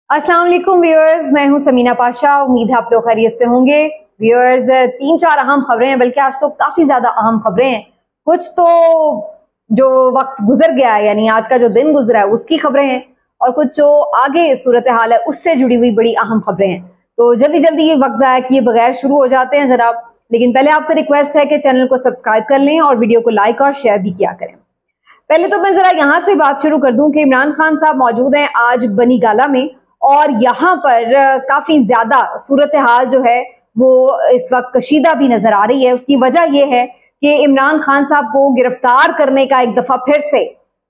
अस्सलाम वालेकुम व्यूअर्स, मैं हूं समीना पाशा। उम्मीद है आप लोग खैरियत से होंगे। व्यूअर्स, 3-4 अहम खबरें हैं, बल्कि आज तो काफ़ी ज़्यादा अहम खबरें हैं। कुछ तो जो वक्त गुजर गया है, यानी आज का जो दिन गुजरा है उसकी खबरें हैं, और कुछ जो आगे सूरत हाल है उससे जुड़ी हुई बड़ी अहम खबरें हैं। तो जल्दी जल्दी ये वक्त ज़ाया किए बगैर शुरू हो जाते हैं जनाब। लेकिन पहले आपसे रिक्वेस्ट है कि चैनल को सब्सक्राइब कर लें और वीडियो को लाइक और शेयर भी किया करें। पहले तो मैं ज़रा यहाँ से बात शुरू कर दूं कि इमरान खान साहब मौजूद हैं आज बनी गाला में, और यहाँ पर काफ़ी ज़्यादा सूरत हाल जो है वो इस वक्त कशीदा भी नज़र आ रही है। उसकी वजह यह है कि इमरान खान साहब को गिरफ्तार करने का एक दफ़ा फिर से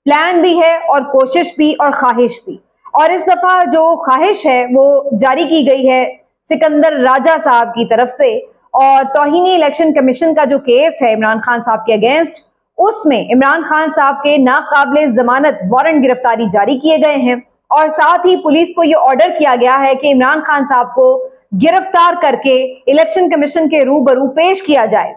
प्लान भी है, और कोशिश भी, और ख्वाहिश भी। और इस दफ़ा जो ख्वाहिश है वो जारी की गई है सिकंदर राजा साहब की तरफ से, और तौहीन इलेक्शन कमीशन का जो केस है इमरान खान साहब के अगेंस्ट, उसमें इमरान खान साहब के नाकाबिले जमानत वारंट गिरफ्तारी जारी किए गए हैं। और साथ ही पुलिस को यह ऑर्डर किया गया है कि इमरान खान साहब को गिरफ्तार करके इलेक्शन कमीशन के रूबरू पेश किया जाए।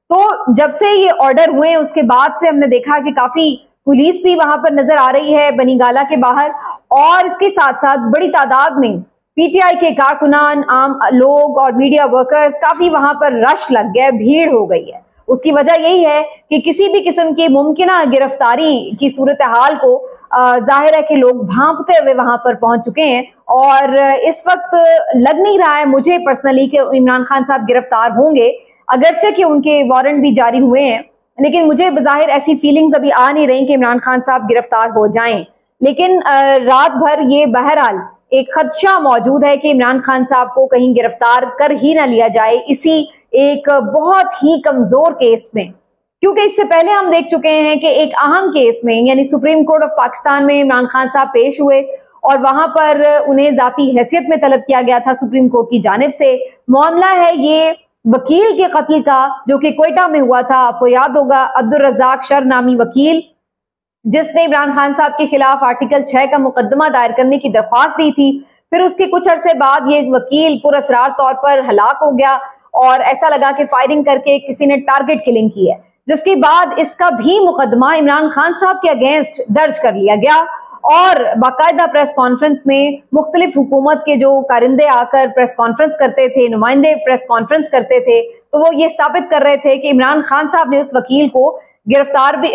तो जब से ये ऑर्डर हुए उसके बाद से हमने देखा कि काफी पुलिस भी वहां पर नजर आ रही है बनी गाला के बाहर, और इसके साथ साथ बड़ी तादाद में पीटीआई के कारकुनान, आम लोग और मीडिया वर्कर्स, काफी वहां पर रश लग गया, भीड़ हो गई है। उसकी वजह यही है कि किसी भी किस्म की मुमकिना गिरफ्तारी की सूरत हाल को जाहिर है कि लोग भांपते हुए वहां पर पहुंच चुके हैं। और इस वक्त लग नहीं रहा है मुझे पर्सनली कि इमरान खान साहब गिरफ्तार होंगे, अगरचे कि उनके वारंट भी जारी हुए हैं, लेकिन मुझे बज़ाहिर ऐसी फीलिंग्स अभी आ नहीं रही कि इमरान खान साहब गिरफ्तार हो जाएं। लेकिन रात भर ये बहरहाल एक खदशा मौजूद है कि इमरान खान साहब को कहीं गिरफ्तार कर ही ना लिया जाए इसी एक बहुत ही कमजोर केस में। क्योंकि इससे पहले हम देख चुके हैं कि एक अहम केस में, यानी सुप्रीम कोर्ट ऑफ पाकिस्तान में इमरान खान साहब पेश हुए, और वहां पर उन्हें जाती हैसियत में तलब किया गया था सुप्रीम कोर्ट की जानिब से। मामला है ये वकील के कत्ल का, जो कि क्वेटा में हुआ था। आपको याद होगा, अब्दुल रज़ाक शर नामी वकील, जिसने इमरान खान साहब के खिलाफ आर्टिकल 6 का मुकदमा दायर करने की दरख्वास्त दी थी। फिर उसके कुछ अरसे बाद ये वकील पुरअसरार तौर पर हलाक हो गया, और ऐसा लगा कि फायरिंग करके किसी ने टारगेट किलिंग की है, जिसके बाद इसका भी मुकदमा इमरान खान साहब के अगेंस्ट दर्ज कर लिया गया। और बाकायदा प्रेस कॉन्फ्रेंस में मुख्तलिफ हुकूमत के जो कारिंदे आकर प्रेस कॉन्फ्रेंस करते थे, नुमाइंदे प्रेस कॉन्फ्रेंस करते थे, तो वो ये साबित कर रहे थे कि इमरान खान साहब ने उस वकील को गिरफ्तार भी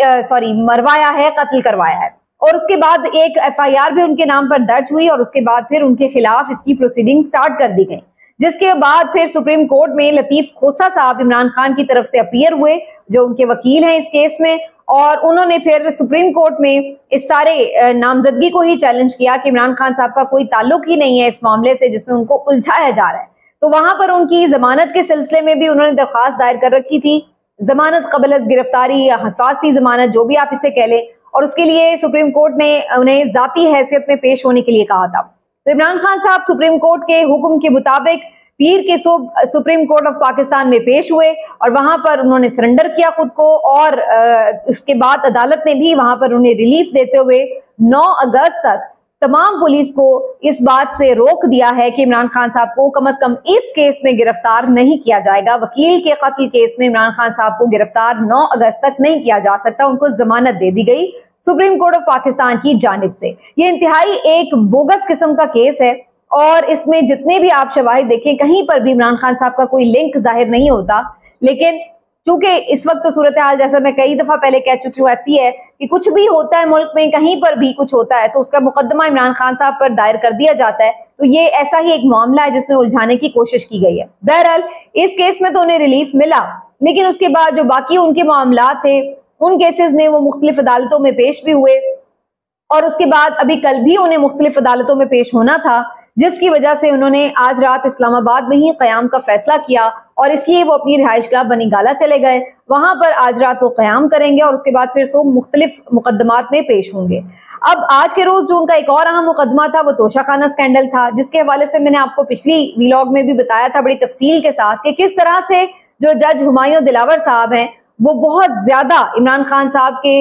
मरवाया है, कत्ल करवाया है। और उसके बाद एक FIR भी उनके नाम पर दर्ज हुई, और उसके बाद फिर उनके खिलाफ इसकी प्रोसीडिंग स्टार्ट कर दी गई, जिसके बाद फिर सुप्रीम कोर्ट में लतीफ खोसा साहब इमरान खान की तरफ से अपीयर हुए, जो उनके वकील हैं इस केस में। और उन्होंने फिर सुप्रीम कोर्ट में इस सारे नामजदगी को ही चैलेंज किया कि इमरान खान साहब का कोई ताल्लुक ही नहीं है इस मामले से जिसमें उनको उलझाया जा रहा है। तो वहां पर उनकी जमानत के सिलसिले में भी उन्होंने दरख्वास्त दायर कर रखी थी, जमानत कबल गिरफ्तारी या हिफाजती जमानत, जो भी आप इसे कह लें। और उसके लिए सुप्रीम कोर्ट ने उन्हें जाती हैसियत में पेश होने के लिए कहा था। तो इमरान खान साहब सुप्रीम कोर्ट के हुक्म के मुताबिक पीर के सुप्रीम कोर्ट ऑफ पाकिस्तान में पेश हुए, और वहां पर उन्होंने सरेंडर किया खुद को। और उसके बाद अदालत ने भी वहां पर उन्हें रिलीफ देते हुए 9 अगस्त तक तमाम पुलिस को इस बात से रोक दिया है कि इमरान खान साहब को कम से कम इस केस में गिरफ्तार नहीं किया जाएगा। वकील के कत्ल केस में इमरान खान साहब को गिरफ्तार 9 अगस्त तक नहीं किया जा सकता। उनको जमानत दे दी गई सुप्रीम कोर्ट ऑफ पाकिस्तान की जानिब से। ये इंतहाई एक बोगस किस्म का केस है, और इसमें जितने भी आप शवाहिद देखें, कहीं पर भी इमरान खान साहब का कोई लिंक जाहिर नहीं होता। लेकिन चूंकि इस वक्त तो सूरत हाल, जैसा मैं कई दफा पहले कह चुकी हूँ, ऐसी है कि कुछ भी होता है मुल्क में, कहीं पर भी कुछ होता है तो उसका मुकदमा इमरान खान साहब पर दायर कर दिया जाता है। तो ये ऐसा ही एक मामला है जिसमें उलझाने की कोशिश की गई है। बहरहाल इस केस में तो उन्हें रिलीफ मिला, लेकिन उसके बाद जो बाकी उनके मामला थे उन केसेस में वो मुख्तलिफ अदालतों में पेश भी हुए, और उसके बाद अभी कल भी उन्हें मुख्तलिफ अदालतों में पेश होना था, जिसकी वजह से उन्होंने आज रात इस्लामाबाद में ही क़याम का फैसला किया, और इसलिए वो अपनी रिहाइशगाह बनी गाला चले गए। वहां पर आज रात वो क़याम करेंगे, और उसके बाद फिर वो मुख्तलिफ मुकदमात में पेश होंगे। अब आज के रोज जो उनका एक और अहम मुकदमा था वो तोशाखाना स्कैंडल था, जिसके हवाले से मैंने आपको पिछली व्लॉग में भी बताया था बड़ी तफसील के साथ कि किस तरह से जो जज हुमायूं दिलावर साहब हैं वो बहुत ज्यादा इमरान खान साहब के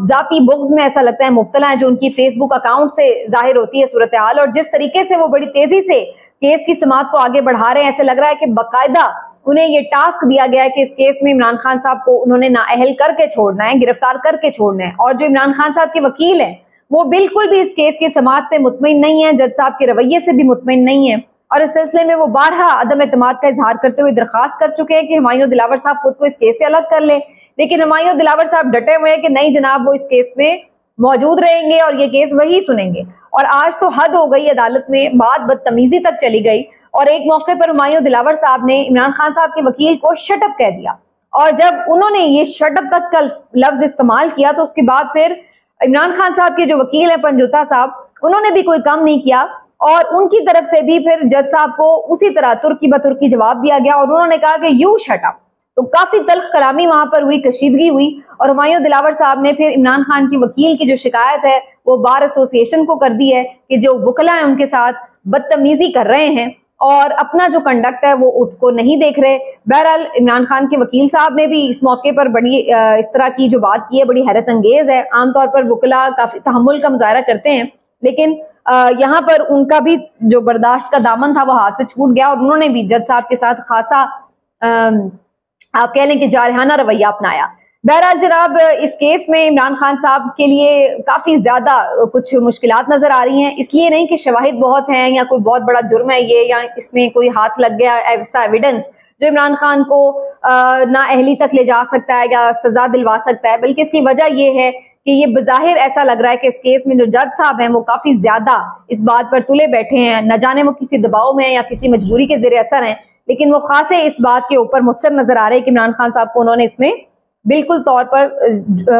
जाती बुग्ज में ऐसा लगता है मुब्तला है, जो उनकी फेसबुक अकाउंट से जाहिर होती है सूरत हाल। और जिस तरीके से वो बड़ी तेजी से केस की समाअत को आगे बढ़ा रहे हैं, ऐसे लग रहा है कि बाकायदा उन्हें ये टास्क दिया गया है कि इस केस में इमरान खान साहब को उन्होंने नाअहल करके छोड़ना है, गिरफ्तार करके छोड़ना है। और जो इमरान खान साहब के वकील हैं वो बिल्कुल भी इस केस की समाअत से मुतमईन नहीं है, जज साहब के रवैये से भी मुतमईन नहीं है, और इस सिलसिले में वो बारहा अदम एतमाद का इजहार करते हुए दरखास्त कर चुके हैं कि हुमायूं दिलावर साहब खुद को इस केस से अलग कर लें। लेकिन हुमायूं दिलावर साहब डटे हुए हैं कि नहीं जनाब, वो इस केस में मौजूद रहेंगे और ये केस वही सुनेंगे। और आज तो हद हो गई, अदालत में बात बदतमीजी तक चली गई, और एक मौके पर हुमायूं दिलावर साहब ने इमरान खान साहब के वकील को शटअप कह दिया, और जब उन्होंने ये शटअप तक का लफ्ज इस्तेमाल किया तो उसके बाद फिर इमरान खान साहब के जो वकील हैं पंजोता साहब, उन्होंने भी कोई कम नहीं किया, और उनकी तरफ से भी फिर जज साहब को उसी तरह तुर्की बतुर्की जवाब दिया गया, और उन्होंने कहा कि यू शट अप। तो काफी तल्ख कलामी वहां पर हुई, कशीदगी हुई, और हुमायूं दिलावर साहब ने फिर इमरान खान की वकील की जो शिकायत है वो बार एसोसिएशन को कर दी है कि जो वकला है उनके साथ बदतमीजी कर रहे हैं और अपना जो कंडक्ट है वो उसको नहीं देख रहे। बहरहाल इमरान खान के वकील साहब ने भी इस मौके पर बड़ी इस तरह की जो बात की है बड़ी हैरत अंगेज है। आमतौर पर वकला काफी तहम्मुल का मुजाहरा करते हैं, लेकिन यहाँ पर उनका भी जो बर्दाश्त का दामन था वो हाथ से छूट गया, और उन्होंने भी जज साहब के साथ खासा आप कह लें कि जारहाना रवैया अपनाया। बहरहाल जनाब, इस केस में इमरान खान साहब के लिए काफी ज्यादा कुछ मुश्किलात नजर आ रही हैं, इसलिए नहीं कि शवाहिद बहुत हैं या कोई बहुत बड़ा जुर्म है ये, या इसमें कोई हाथ लग गया ऐसा एविडेंस जो इमरान खान को नाअहली तक ले जा सकता है या सजा दिलवा सकता है, बल्कि इसकी वजह यह है कि ये बज़ाहिर ऐसा लग रहा है कि इस केस में जो जज साहब हैं वो काफी ज्यादा इस बात पर तुले बैठे हैं, न जाने वो किसी दबाव में या किसी मजबूरी के ज़ेरे असर हैं, लेकिन वो खासे इस बात के ऊपर मुस्तर नजर आ रहे हैं कि इमरान खान साहब को उन्होंने इसमें बिल्कुल तौर पर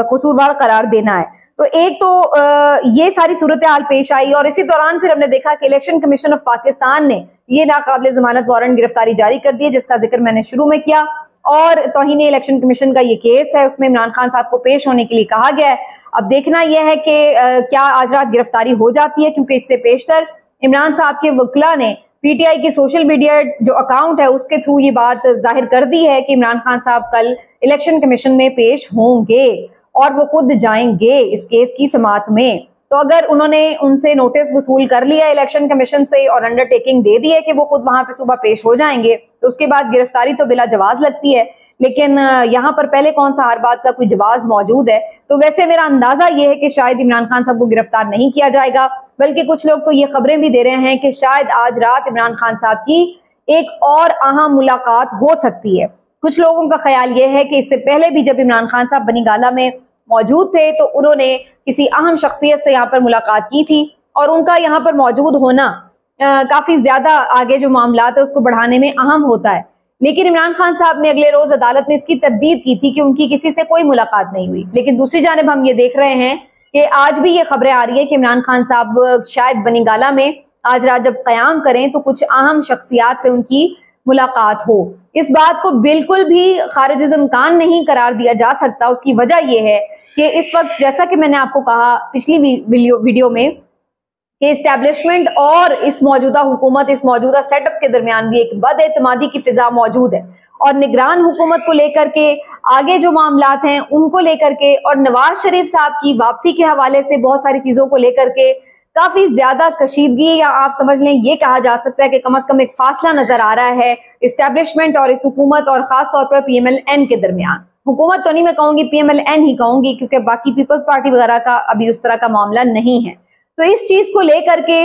कसूरवार करार देना है। तो एक तो ये सारी सूरत हाल पेश आई, और इसी दौरान फिर हमने देखा कि इलेक्शन कमीशन ऑफ पाकिस्तान ने ये नाकाबिल जमानत वारंट गिरफ्तारी जारी कर दी है, जिसका जिक्र मैंने शुरू में किया, और तौहीन इलेक्शन कमीशन का ये केस है, उसमें इमरान खान साहब को पेश होने के लिए कहा गया है। अब देखना यह है कि क्या आज रात गिरफ्तारी हो जाती है, क्योंकि इससे पेशतर इमरान साहब के वकला ने पीटीआई की सोशल मीडिया जो अकाउंट है उसके थ्रू ये बात जाहिर कर दी है कि इमरान खान साहब कल इलेक्शन कमीशन में पेश होंगे और वो खुद जाएंगे इस केस की समाअत में। तो अगर उन्होंने उनसे नोटिस वसूल कर लिया इलेक्शन कमीशन से और अंडरटेकिंग दे दी है कि वो खुद वहां पे सुबह पेश हो जाएंगे, तो उसके बाद गिरफ्तारी तो बिला जवाज लगती है, लेकिन यहाँ पर पहले कौन सा हर बात का कोई जवाज मौजूद है। तो वैसे मेरा अंदाजा ये है कि शायद इमरान खान साहब को गिरफ्तार नहीं किया जाएगा, बल्कि कुछ लोग तो ये खबरें भी दे रहे हैं कि शायद आज रात इमरान खान साहब की एक और अहम मुलाकात हो सकती है। कुछ लोगों का ख्याल ये है कि इससे पहले भी जब इमरान खान साहब बनी गाला में मौजूद थे तो उन्होंने किसी अहम शख्सियत से यहाँ पर मुलाकात की थी, और उनका यहाँ पर मौजूद होना काफी ज्यादा आगे जो मामलात है उसको बढ़ाने में अहम होता है। लेकिन इमरान खान साहब ने अगले रोज अदालत में इसकी तरदीद की थी कि उनकी किसी से कोई मुलाकात नहीं हुई। लेकिन दूसरी जानिब हम ये देख रहे हैं कि आज भी ये खबरें आ रही है कि इमरान खान साहब शायद बनी गाला में आज रात जब कयाम करें तो कुछ अहम शख्सियात से उनकी मुलाकात हो। इस बात को बिल्कुल भी खारिज इम्कान नहीं करार दिया जा सकता। उसकी वजह यह है कि इस वक्त जैसा कि मैंने आपको कहा पिछली वीडियो में कि इस्टेब्लिशमेंट और इस मौजूदा हुकूमत, इस मौजूदा सेटअप के दरमियान भी एक बदएतमादी की फिजा मौजूद है, और निगरान हुकूमत को लेकर के आगे जो मामलात हैं उनको लेकर के और नवाज शरीफ साहब की वापसी के हवाले से बहुत सारी चीजों को लेकर के काफी ज्यादा कशीदगी, या आप समझ लें ये कहा जा सकता है कि कम से कम एक फासला नजर आ रहा है इस्टेब्लिशमेंट और इस हुकूमत और खास तौर पर PMLN के दरमियान। हुकूमत तो नहीं मैं कहूंगी, PMLN ही कहूंगी, क्योंकि बाकी पीपल्स पार्टी वगैरह का अभी उस तरह का मामला नहीं है। तो इस चीज को लेकर के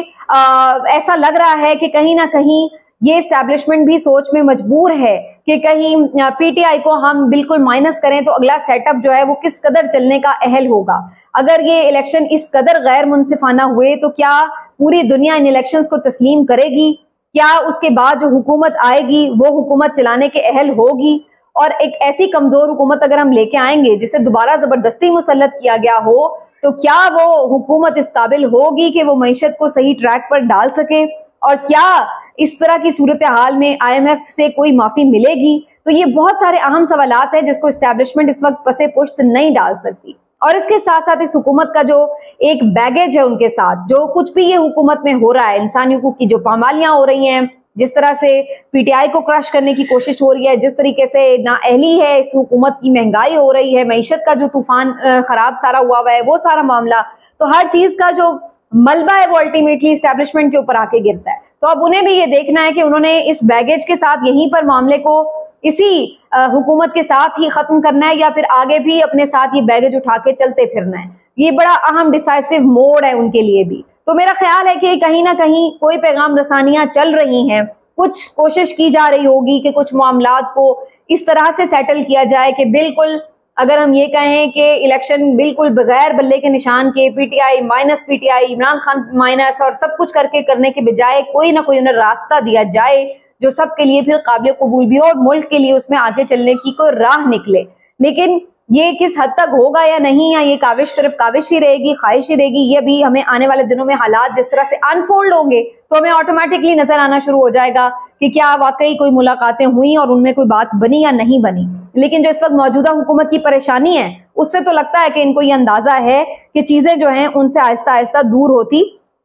ऐसा लग रहा है कि कहीं ना कहीं ये इस्टेब्लिशमेंट भी सोच में मजबूर है कि कहीं PTI को हम बिल्कुल माइनस करें तो अगला सेटअप जो है वो किस कदर चलने का अहल होगा। अगर ये इलेक्शन इस कदर गैर मुनसिफाना हुए तो क्या पूरी दुनिया इन इलेक्शंस को तस्लीम करेगी? क्या उसके बाद जो हुकूमत आएगी वो हुकूमत चलाने के अहल होगी? और एक ऐसी कमजोर हुकूमत अगर हम लेके आएंगे जिसे दोबारा जबरदस्ती मुसल्लत किया गया हो, तो क्या वो हुकूमत इस काबिल होगी कि वो मईशत को सही ट्रैक पर डाल सके? और क्या इस तरह की सूरत हाल में IMF से कोई माफी मिलेगी? तो ये बहुत सारे अहम सवालात हैं जिसको इस्टेब्लिशमेंट इस वक्त पसे पुश्त नहीं डाल सकती। और इसके साथ साथ इस हुकूमत का जो एक बैगेज है उनके साथ, जो कुछ भी ये हुकूमत में हो रहा है, इंसानियों की जो पामालियां हो रही हैं, जिस तरह से PTI को क्रश करने की कोशिश हो रही है, जिस तरीके से नाअहली है इस हुकूमत की, महंगाई हो रही है, मईशत का जो तूफान खराब सारा हुआ है वो सारा मामला, तो हर चीज का जो मलबा है वो अल्टीमेटली इस्टेब्लिशमेंट के ऊपर आके गिरता है। तो अब उन्हें भी ये देखना है कि उन्होंने इस बैगेज के साथ यहीं पर मामले को इसी हुकूमत के साथ ही खत्म करना है, या फिर आगे भी अपने साथ ये बैगेज उठा के चलते फिरना है। یہ بڑا اہم ڈیسائسو موڑ ہے ان کے لیے بھی. تو میرا خیال ہے کہ کہیں نہ کہیں کوئی پیغام رسانیاں چل رہی ہیں, کچھ کوشش کی جا رہی ہوگی کہ کچھ معاملات کو اس طرح سے سیٹل کیا جائے کہ بالکل اگر ہم یہ کہیں کہ الیکشن بالکل بغیر بلے کے نشان کے P T I minus P T I Imran Khan minus اور سب کچھ کر کے کرنے کے بجائے کوئی نہ کوئی انہیں راستہ دیا جائے جو سب کے لیے پھر قابل قبول بھی ہو اور ملک کے لیے اس میں آگے چلنے کی کوئی راہ نکلے. لیکن یہ کس حد تک ہوگا یا نہیں, یا یہ کاوش صرف کاوش ہی رہے گی, خواہش ہی رہے گی, یہ بھی ہمیں آنے والے دنوں میں حالات جس طرح سے انفولڈ ہوں گے تو ہمیں آٹومیٹکلی نظر آنا شروع ہو جائے گا کہ کیا واقعی کوئی ملاقاتیں ہوئیں اور ان میں کوئی بات بنی یا نہیں بنی. لیکن جو اس وقت موجودہ حکومت کی پریشانی ہے اس سے تو لگتا ہے کہ ان کو یہ اندازہ ہے کہ چیزیں جو ہیں ان سے آہستہ آہستہ دور ہوتی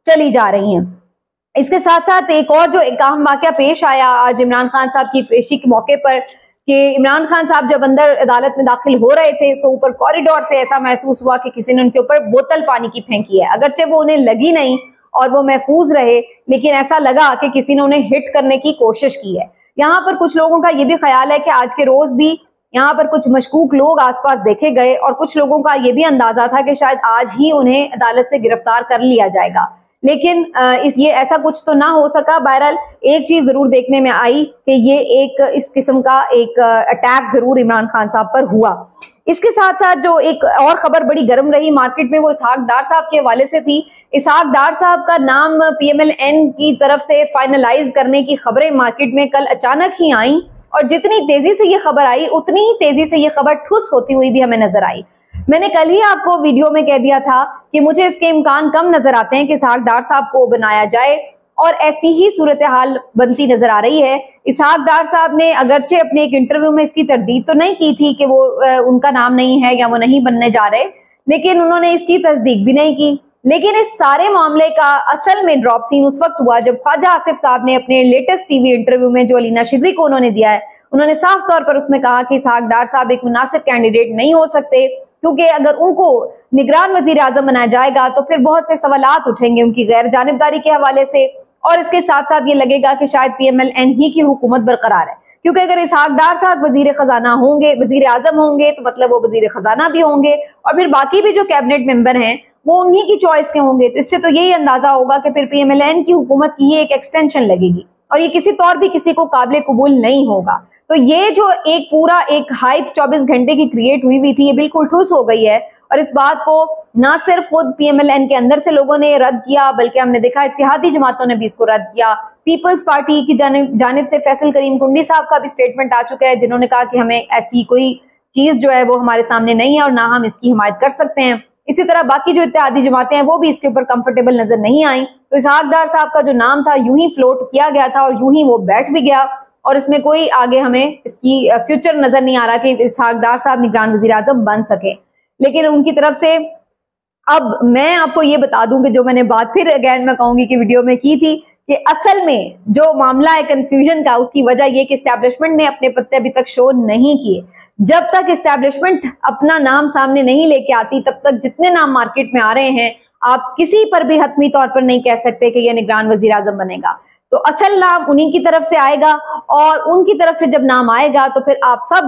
چلی جا رہی ہیں. اس کے ساتھ ساتھ ایک اور جو ایک اہم واقعہ پیش آیا آج عمران خان صاحب کی پیشی کے موقع پر کہ عمران خان صاحب جب اندر عدالت میں داخل ہو رہے تھے تو اوپر کوریڈور سے ایسا محسوس ہوا کہ کسی نے ان کے اوپر بوتل پانی کی پھینکی ہے. اگرچہ وہ انہیں لگی نہیں اور وہ محفوظ رہے, لیکن ایسا لگا کہ کسی نے انہیں ہٹ کرنے کی کوشش کی ہے. یہاں پر کچھ لوگوں کا یہ بھی خیال ہے کہ آج کے روز بھی یہاں پر کچھ مشکوک لوگ آس پاس دیکھے گئے اور کچھ لوگوں کا یہ بھی اندازہ تھا کہ شاید آج ہی انہیں عدالت سے گرفتار کر لیا جائے گا, لیکن یہ ایسا کچھ تو نہ ہو سکا. بہرحال ایک چیز ضرور دیکھنے میں آئی کہ یہ ایک اس قسم کا ایک اٹیک ضرور عمران خان صاحب پر ہوا. اس کے ساتھ ساتھ جو ایک اور خبر بڑی گرم رہی مارکیٹ میں وہ اسحاق ڈار صاحب کے حوالے سے تھی. اسحاق ڈار صاحب کا نام پی ایم ایل این کی طرف سے فائنلائز کرنے کی خبریں مارکیٹ میں کل اچانک ہی آئیں اور جتنی تیزی سے یہ خبر آئی اتنی ہی تیزی سے یہ خبر ٹھوس ہوتی ہوئی بھی ہمیں نظر آئی. میں نے کل ہی آپ کو ویڈیو میں کہہ دیا تھا کہ مجھے اس کے امکان کم نظر آتے ہیں کہ اسحاق ڈار صاحب کو بنایا جائے اور ایسی ہی صورتحال بنتی نظر آ رہی ہے. اسحاق ڈار صاحب نے اگرچہ اپنے ایک انٹرویو میں اس کی تردید تو نہیں کی تھی کہ وہ ان کا نام نہیں ہے یا وہ نہیں بننے جا رہے, لیکن انہوں نے اس کی تصدیق بھی نہیں کی. لیکن اس سارے معاملے کا اصل میں ڈراپ سین اس وقت ہوا جب خواجہ آصف صاحب نے اپنے لیٹسٹ ٹی وی انٹرویو میں جو علینا شبری کو انہوں نے دیا ہے, انہوں نے صاف طور پر اس میں کہا کہ اسحاق ڈار صاحب ایک مناسب کینڈیڈیٹ نہیں ہو سکتے کیونکہ اگر ان کو نگران وزیر اعظم بنایا جائے گا تو پھر بہت سے سوالات اٹھیں گے ان کی غیر جانبداری کے حوالے سے, اور اس کے ساتھ ساتھ یہ لگے گا کہ شاید پی ایم ایل این ہی کی حکومت برقرار ہے. کیونکہ اگر اسحاق ڈار صاحب وزیر خزانہ ہوں گے, وزیر اعظم ہوں گے, تو مطلب وہ وزیر خزانہ بھی ہوں گے اور پھر باقی بھی جو کیبنٹ ممبر ہیں وہ انہی کی چوائس کے ہوں گے. تو اس سے تو یہی اندازہ ہوگا کہ پھر پی ایم ایل این کی حکومت کی ہی ایک ایکسٹینشن لگے گی اور یہ کسی طور بھی کسی کو قابل قبول نہیں ہوگا. تو یہ جو ایک پورا ایک ہائپ 24 گھنٹے کی کریٹ ہوئی تھی یہ بالکل ٹھوس ہو گئی ہے. اور اس بات کو نہ صرف خود پی ایم ایل این کے اندر سے لوگوں نے رد کیا بلکہ ہم نے دیکھا اتحادی جماعتوں نے بھی اس کو رد کیا. پیپلز پارٹی کی جانب سے فیصل کریم کنڈی صاحب کا بھی سٹیٹمنٹ آ چکا ہے جنہوں نے کہا کہ ہمیں ایسی کوئی چیز جو ہے وہ ہمارے سامنے نہیں ہے اور نہ ہم اس کی حمایت کر سکتے ہیں. اسی طرح باقی جو اتحادی جماعتیں ہیں وہ بھی اس کے اوپر کمفرٹیبل نظر نہیں آئیں. تو اسحاق ڈار صاحب کا جو نام تھا یوں ہی فلوٹ کیا گیا تھا اور یوں ہی وہ بیٹھ بھی گیا اور اس میں کوئی آگے ہمیں اس کی فیوچر نظر نہیں آ رہا کہ اسحاق ڈار صاحب نگران وزیر اعظم بن سکے. لیکن ان کی طرف سے اب میں آپ کو یہ بتا دوں کہ جو میں نے بات پھر اگین میں کہوں گی کہ ویڈیو میں کی تھی کہ اصل میں جو معاملہ ہے کنفیوژن کا اس کی وجہ یہ کہ اسٹیبلشمنٹ نے اپنے پتے ابھی تک شو نہیں کیے. جب تک اسٹیبلشمنٹ اپنا نام سامنے نہیں لے کے آتی تب تک جتنے نام مارکیٹ میں آ رہے ہیں آپ کسی پر بھی حتمی طور پر نہیں کہہ سکتے کہ یہ نگران وزیر اعظم بنے گا. تو اصل نام انہی کی طرف سے آئے گا اور ان کی طرف سے جب نام آئے گا تو پھر آپ سب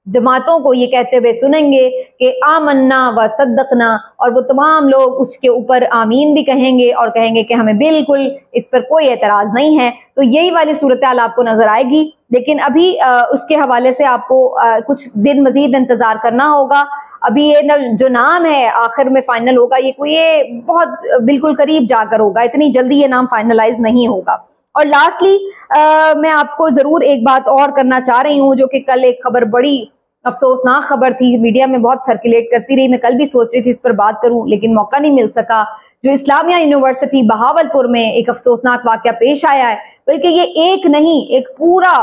جماعتوں کو یہ کہتے ہوئے سنیں گے کہ آمنا و صدقنا, اور وہ تمام لوگ اس کے اوپر آمین بھی کہیں گے اور کہیں گے کہ ہمیں بالکل اس پر کوئی اعتراض نہیں ہے. تو یہی والی صورتحال آپ کو نظر آئے گی. لیکن ابھی اس کے حوالے سے آپ کو کچھ دن مزید انتظار کرنا ہوگا. ابھی یہ جو نام ہے آخر میں فائنل ہوگا یہ کوئی بہت بالکل قریب جا کر ہوگا, اتنی جلدی یہ نام فائنلائز نہیں ہوگا. اور لاسٹلی میں آپ کو ضرور ایک بات اور کرنا چاہ رہی ہوں جو کہ کل ایک خبر بڑی افسوسناک خبر تھی, میڈیا میں بہت سرکولیٹ کرتی رہی. میں کل بھی سوچ رہی تھی اس پر بات کروں لیکن موقع نہیں مل سکا. جو اسلامیہ یونیورسٹی بہاولپور میں ایک افسوسناک واقعہ پیش آیا ہے, بلکہ یہ ایک نہیں ایک پورا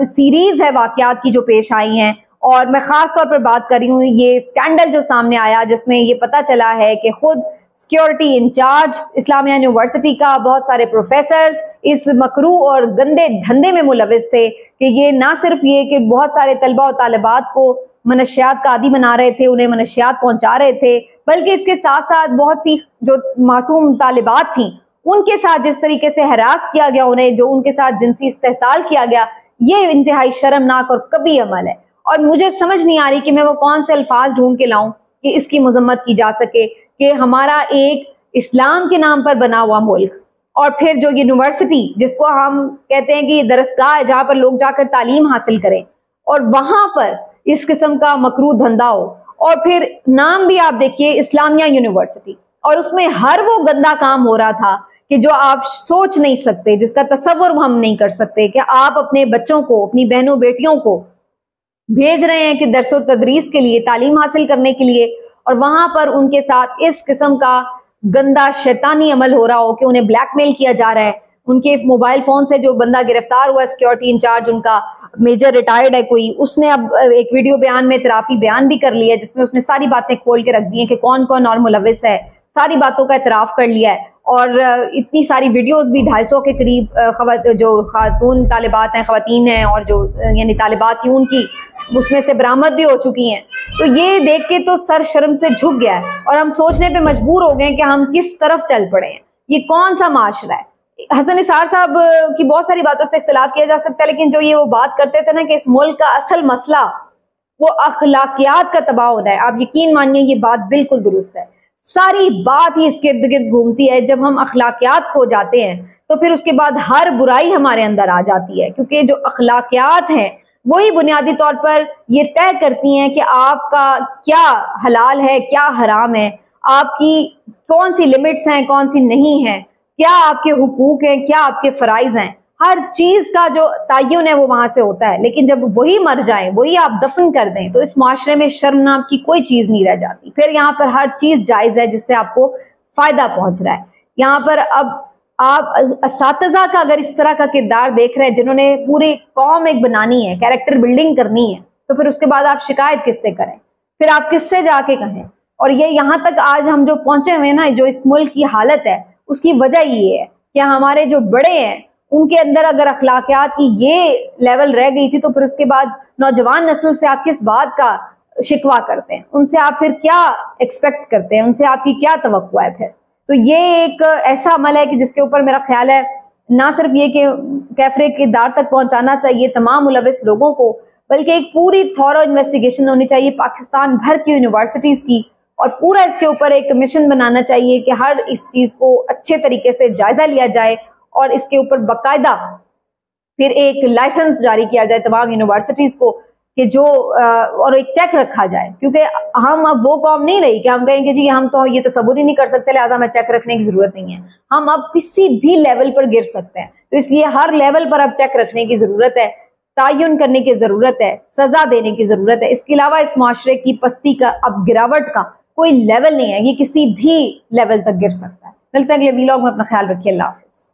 سیریز ہے واقعات کی جو پیش آئی ہیں. اور میں خاص طور پر بات کر رہی ہوں یہ سکینڈل جو سامنے آیا جس میں یہ پتا چلا ہے کہ خود سیکیورٹی انچارج اسلامیہ یونیورسٹی کا بہت سارے پروفیسرز اس مکروہ اور گندے دھندے میں ملوث تھے کہ یہ نہ صرف یہ کہ بہت سارے طلبہ و طالبات کو منشیات کا عادی بنا رہے تھے, انہیں منشیات پہنچا رہے تھے, بلکہ اس کے ساتھ ساتھ بہت سی جو معصوم طالبات تھیں ان کے ساتھ جس طریقے سے ہراس کیا گیا, انہیں جو ان کے ساتھ جنسی استحصال کیا گیا, یہ انتہائی شرمناک اور کبھی عمل ہے. اور مجھے سمجھ نہیں آ رہی کہ میں وہ کون سے الفاظ ڈھونڈ کے لاؤں کہ اس کی مذمت کی جا سکے کہ ہمارا ایک اسلام کے نام پر بنا ہوا ملک اور پھر جو یونیورسٹی جس کو ہم کہتے ہیں کہ یہ درسگاہ ہے جہاں پر لوگ جا کر تعلیم حاصل کریں اور وہاں پر اس قسم کا مکروہ دھندا ہو، اور پھر نام بھی آپ دیکھیے اسلامیہ یونیورسٹی، اور اس میں ہر وہ گندا کام ہو رہا تھا کہ جو آپ سوچ نہیں سکتے، جس کا تصور ہم نہیں کر سکتے کہ آپ اپنے بچوں کو، اپنی بہنوں بیٹیوں کو بھیج رہے ہیں کہ درس و تدریس کے لیے، تعلیم حاصل کرنے کے لیے، اور وہاں پر ان کے ساتھ اس قسم کا گندا شیطانی عمل ہو رہا ہو کہ انہیں بلیک میل کیا جا رہا ہے۔ ان کے موبائل فون سے جو بندہ گرفتار ہوا ہے سیکیورٹی انچارج، ان کا میجر ریٹائرڈ ہے کوئی، اس نے اب ایک ویڈیو بیان میں اعترافی بیان بھی کر لیا ہے جس میں اس نے ساری باتیں کھول کے رکھ دی ہیں کہ کون کون اور ملوث ہے، ساری باتوں کا اعتراف کر لیا ہے، اور اتنی ساری ویڈیوز بھی 250 کے قریب جو خاتون طالبات ہیں، خواتین ہیں، اور جو یعنی طالبات یوں کی اس میں سے برآمد بھی ہو چکی ہیں۔ تو یہ دیکھ کے تو سر شرم سے جھک گیا ہے اور ہم سوچنے پہ مجبور ہو گئے کہ ہم کس طرف چل پڑے ہیں، یہ کون سا معاشرہ ہے۔ حسن نثار صاحب کی بہت ساری باتوں سے اختلاف کیا جا سکتا ہے، لیکن جو یہ وہ بات کرتے تھے نا کہ اس ملک کا اصل مسئلہ وہ اخلاقیات کا تباہ ہونا ہے، آپ یقین مانیے یہ بات بالکل درست ہے۔ ساری بات ہی اس کے ارد گرد گھومتی ہے، جب ہم اخلاقیات کھو جاتے ہیں تو پھر اس کے بعد ہر برائی ہمارے اندر آ جاتی ہے، کیونکہ جو اخلاقیات ہیں وہی بنیادی طور پر یہ طے کرتی ہیں کہ آپ کا کیا حلال ہے، کیا حرام ہے، آپ کی کون سی لمٹس ہیں، کون سی نہیں ہیں، کیا آپ کے حقوق ہیں، کیا آپ کے فرائض ہیں، ہر چیز کا جو تعین ہے وہ وہاں سے ہوتا ہے۔ لیکن جب وہی مر جائیں، وہی آپ دفن کر دیں، تو اس معاشرے میں شرم نام کی کوئی چیز نہیں رہ جاتی۔ پھر یہاں پر ہر چیز جائز ہے جس سے آپ کو فائدہ پہنچ رہا ہے۔ یہاں پر اب آپ اساتذہ کا اگر اس طرح کا کردار دیکھ رہے ہیں جنہوں نے پوری قوم ایک بنانی ہے، کیریکٹر بلڈنگ کرنی ہے، تو پھر اس کے بعد آپ شکایت کس سے کریں، پھر آپ کس سے جا کے کہیں؟ اور یہ یہاں تک آج ہم جو پہنچے ہوئے نا، جو اس ملک کی حالت ہے، اس کی وجہ یہ ہے کہ ہمارے جو بڑے ہیں ان کے اندر اگر اخلاقیات کی یہ لیول رہ گئی تھی، تو پھر اس کے بعد نوجوان نسل سے آپ کس بات کا شکوہ کرتے ہیں، ان سے آپ پھر کیا ایکسپیکٹ کرتے ہیں، ان سے آپ کی کیا توقع ہے پھر؟ تو یہ ایک ایسا عمل ہے کہ جس کے اوپر میرا خیال ہے نہ صرف یہ کہ کیفرے کے دار تک پہنچانا چاہیے تمام ملوث لوگوں کو، بلکہ ایک پوری تھورو انویسٹیگیشن ہونی چاہیے پاکستان بھر کی یونیورسٹیز کی، اور پورا اس کے اوپر ایک مشن بنانا چاہیے کہ ہر اس چیز کو اچھے طریقے سے جائزہ لیا جائے اور اس کے اوپر باقاعدہ پھر ایک لائسنس جاری کیا جائے تمام یونیورسٹیز کو کہ جو اور ایک چیک رکھا جائے، کیونکہ ہم اب وہ قوم نہیں رہی کہ ہم کہیں کہ جی ہم تو یہ تصور ہی نہیں کر سکتے لہٰذا ہمیں چیک رکھنے کی ضرورت نہیں ہے۔ ہم اب کسی بھی لیول پر گر سکتے ہیں، تو اس لیے ہر لیول پر اب چیک رکھنے کی ضرورت ہے، تعین کرنے کی ضرورت ہے، سزا دینے کی ضرورت ہے۔ اس کے علاوہ اس معاشرے کی پستی کا، اب گراوٹ کا کوئی لیول نہیں ہے، یہ کسی بھی لیول تک گر سکتا ہے۔ ملتے ہیں اگلے ویلاگ میں، اپنا خیال رکھیے، اللہ حافظ۔